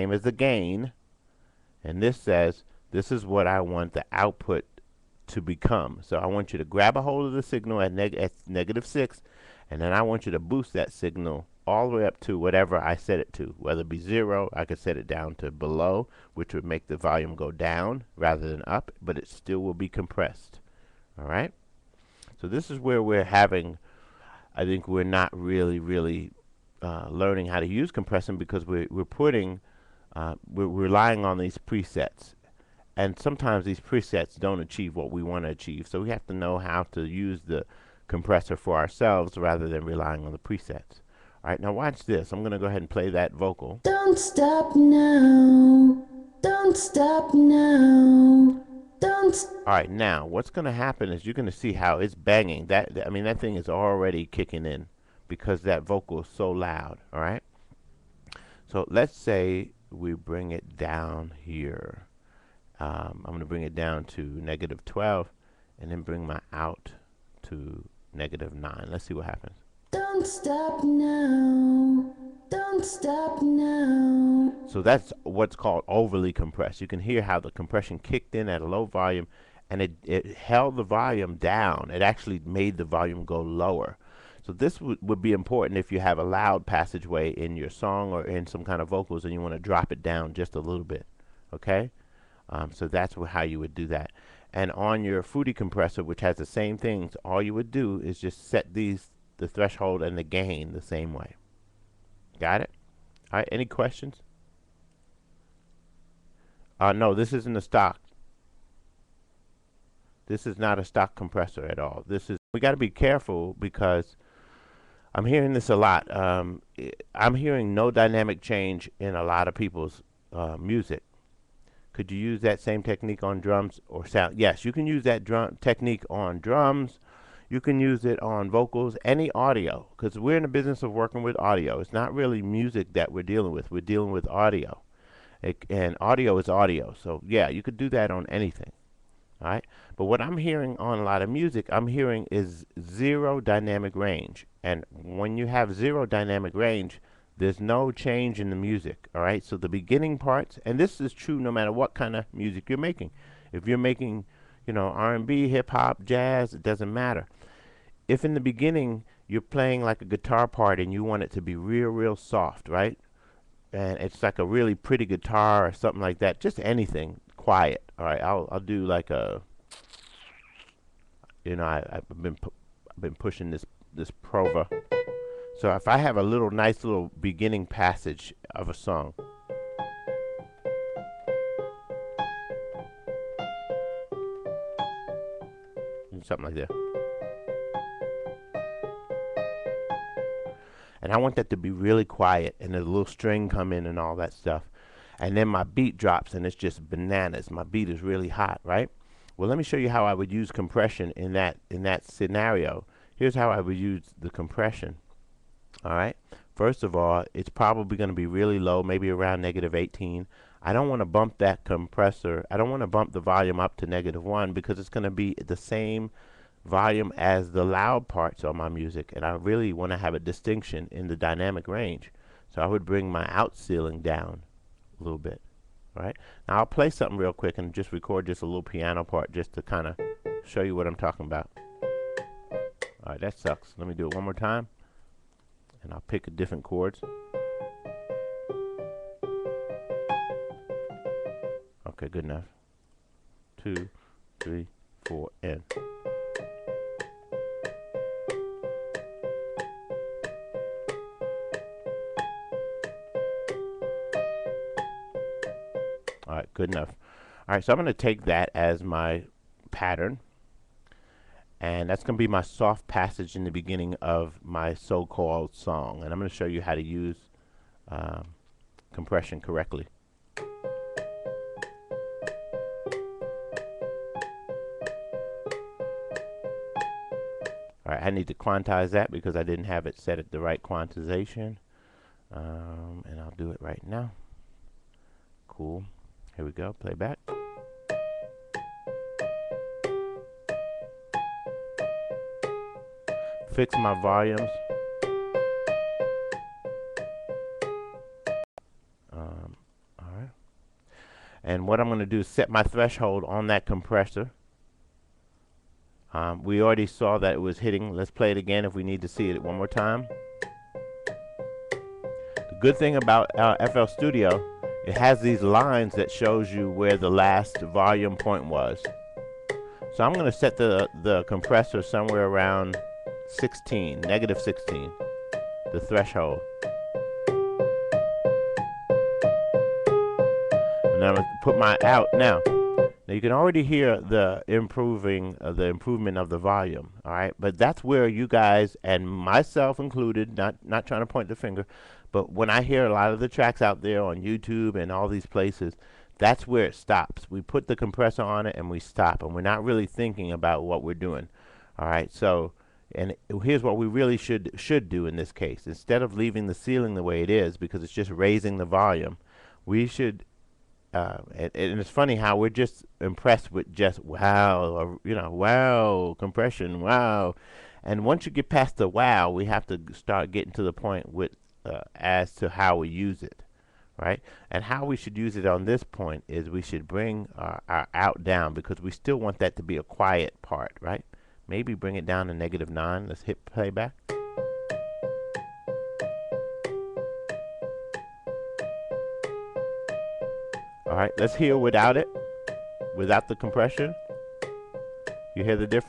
Same as the gain, and this says this is what I want the output to become. So I want you to grab a hold of the signal at -6, and then I want you to boost that signal all the way up to whatever I set it to. Whether it be 0, I could set it down to below, which would make the volume go down rather than up, but it still will be compressed. All right? So this is where we're having, I think we're not really learning how to use compression because we're putting, we're relying on these presets. And sometimes these presets don't achieve what we want to achieve. So we have to know how to use the compressor for ourselves rather than relying on the presets. All right, now watch this. I'm going to go ahead and play that vocal. Don't stop now. Don't stop now. Don't. All right, now what's going to happen is you're going to see how it's banging. I mean, that thing is already kicking in because that vocal is so loud. All right. So let's say we bring it down here. I'm going to bring it down to -12 and then bring my out to -9. Let's see what happens. Don't stop now. Don't stop now. So that's what's called overly compressed. You can hear how the compression kicked in at a low volume and it held the volume down. It actually made the volume go lower. So this would be important if you have a loud passageway in your song or in some kind of vocals and you want to drop it down just a little bit. Okay? So that's how you would do that. And on your Fruity compressor, which has the same things, all you would do is just set the threshold and the gain the same way. Got it? All right, any questions? No, this isn't a stock. This is not a stock compressor at all. We got to be careful because I'm hearing this a lot. I'm hearing no dynamic change in a lot of people's music. Could you use that same technique on drums or sound? Yes, you can use that technique on drums. You can use it on vocals, any audio, because we're in the business of working with audio. It's not really music that we're dealing with. We're dealing with audio. And audio is audio. So, yeah, you could do that on anything. All right? But what I'm hearing on a lot of music, I'm hearing is 0 dynamic range. And when you have 0 dynamic range, there's no change in the music, all right? So the beginning parts, and this is true no matter what kind of music you're making. If you're making, R&B, hip hop, jazz, it doesn't matter. If in the beginning you're playing like a guitar part and you want it to be real soft, right? And it's like a really pretty guitar or something like that, just anything quiet, all right? I'll do like a, I've been pushing this Prova. So if I have a nice little beginning passage of a song, something like that, and I want that to be really quiet, and there's a little string come in and all that stuff, and then my beat drops and it's just bananas. My beat is really hot, right? Well, let me show you how I would use compression in that scenario. Here's how I would use the compression. All right. First of all, it's probably going to be really low, maybe around -18. I don't want to bump that compressor. I don't want to bump the volume up to -1 because it's going to be the same volume as the loud parts on my music, and I really want to have a distinction in the dynamic range. So I would bring my out ceiling down a little bit. All right. Now I'll play something real quick and just record just a little piano part just to kind of show you what I'm talking about. All right, that sucks. Let me do it one more time. And I'll pick a different chords. Okay, good enough. 2, 3, 4, and. All right, good enough. All right, so I'm going to take that as my pattern. And that's going to be my soft passage in the beginning of my so-called song. And I'm going to show you how to use compression correctly. All right, I need to quantize that because I didn't have it set at the right quantization. And I'll do it right now. Cool. Here we go. Play back. Fix my volumes. And what I'm going to do is set my threshold on that compressor. We already saw that it was hitting. Let's play it again if we need to see it one more time. The good thing about FL Studio, it has these lines that shows you where the last volume point was. So I'm going to set the compressor somewhere around 16, negative 16, the threshold. And I'm going to put my out now. Now you can already hear the improvement of the volume, all right? But that's where you guys, and myself included, not trying to point the finger, but when I hear a lot of the tracks out there on YouTube and all these places, that's where it stops. We put the compressor on it and we stop, and we're not really thinking about what we're doing, all right? So, and here's what we really should do in this case. Instead of leaving the ceiling the way it is, because it's just raising the volume, we should and it's funny how we're just impressed with just wow, or, wow, compression, wow. And once you get past the wow, we have to start getting to the point with as to how we use it, right? And how we should use it on this point is we should bring our out down, because we still want that to be a quiet part, right? Maybe bring it down to -9. Let's hit playback. All right, let's hear without it, without the compression. You hear the difference?